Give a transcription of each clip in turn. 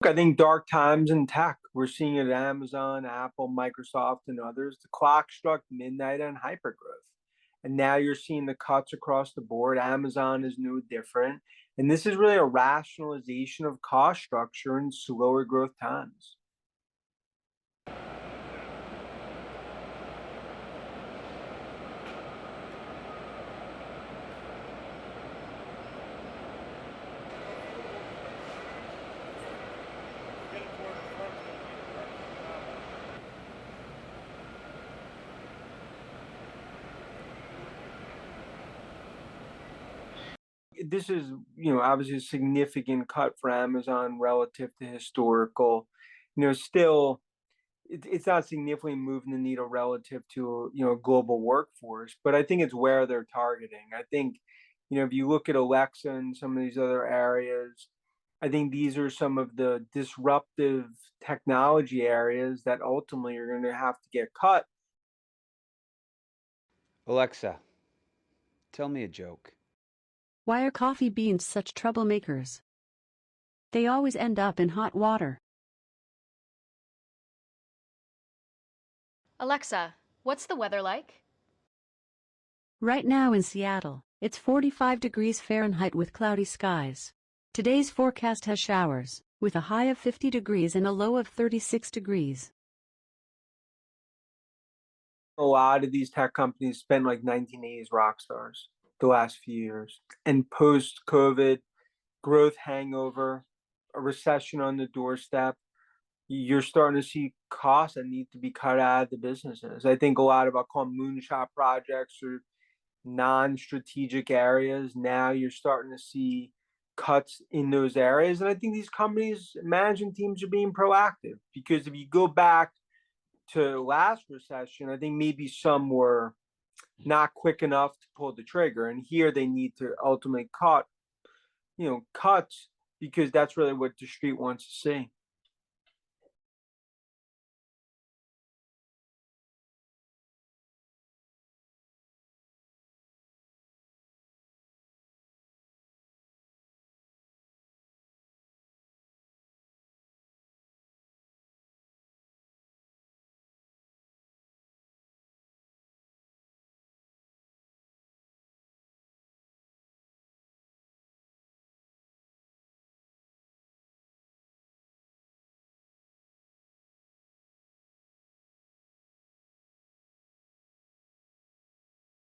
I think dark times in tech. We're seeing it at Amazon, Apple, Microsoft, and others. The clock struck midnight on hypergrowth. And now you're seeing the cuts across the board. Amazon is no different. And this is really a rationalization of cost structure in slower growth times. This is, obviously a significant cut for Amazon relative to historical. Still, it's not significantly moving the needle relative to, global workforce, but I think it's where they're targeting. I think, if you look at Alexa and some of these other areas, I think these are some of the disruptive technology areas that ultimately are going to have to get cut. Alexa, tell me a joke. Why are coffee beans such troublemakers? They always end up in hot water. Alexa, what's the weather like? Right now in Seattle, it's 45 degrees Fahrenheit with cloudy skies. Today's forecast has showers, with a high of 50 degrees and a low of 36 degrees. A lot of these tech companies spent like 1980s rock stars the last few years. And post COVID, growth hangover, a recession on the doorstep, you're starting to see costs that need to be cut out of the businesses. I think a lot of, I'll call them moonshot projects or non-strategic areas. Now you're starting to see cuts in those areas. And I think these companies, management teams are being proactive, because if you go back to last recession, I think maybe some were not quick enough to pull the trigger. And here they need to ultimately cuts, because that's really what the street wants to see.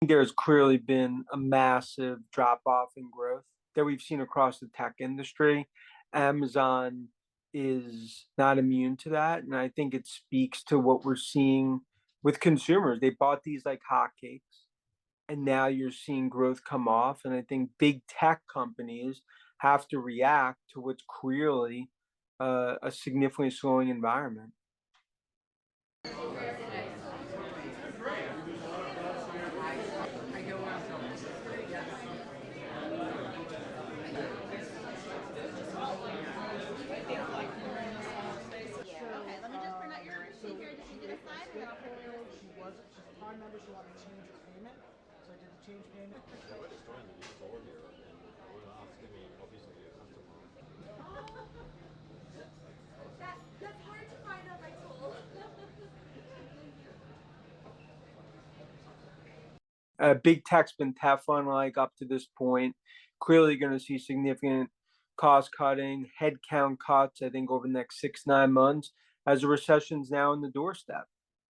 There's clearly been a massive drop off in growth that we've seen across the tech industry. Amazon is not immune to that. And I think it speaks to what we're seeing with consumers. They bought these like hotcakes, and now you're seeing growth come off. And I think big tech companies have to react to what's clearly a significantly slowing environment. Big tech's been tough on like up to this point. Clearly going to see significant cost cutting, headcount cuts, I think, over the next 6, 9 months, as the recession's now in the doorstep.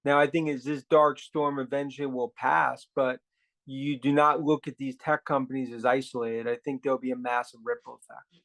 Now, I think as this dark storm eventually will pass, but you do not look at these tech companies as isolated. I think there'll be a massive ripple effect.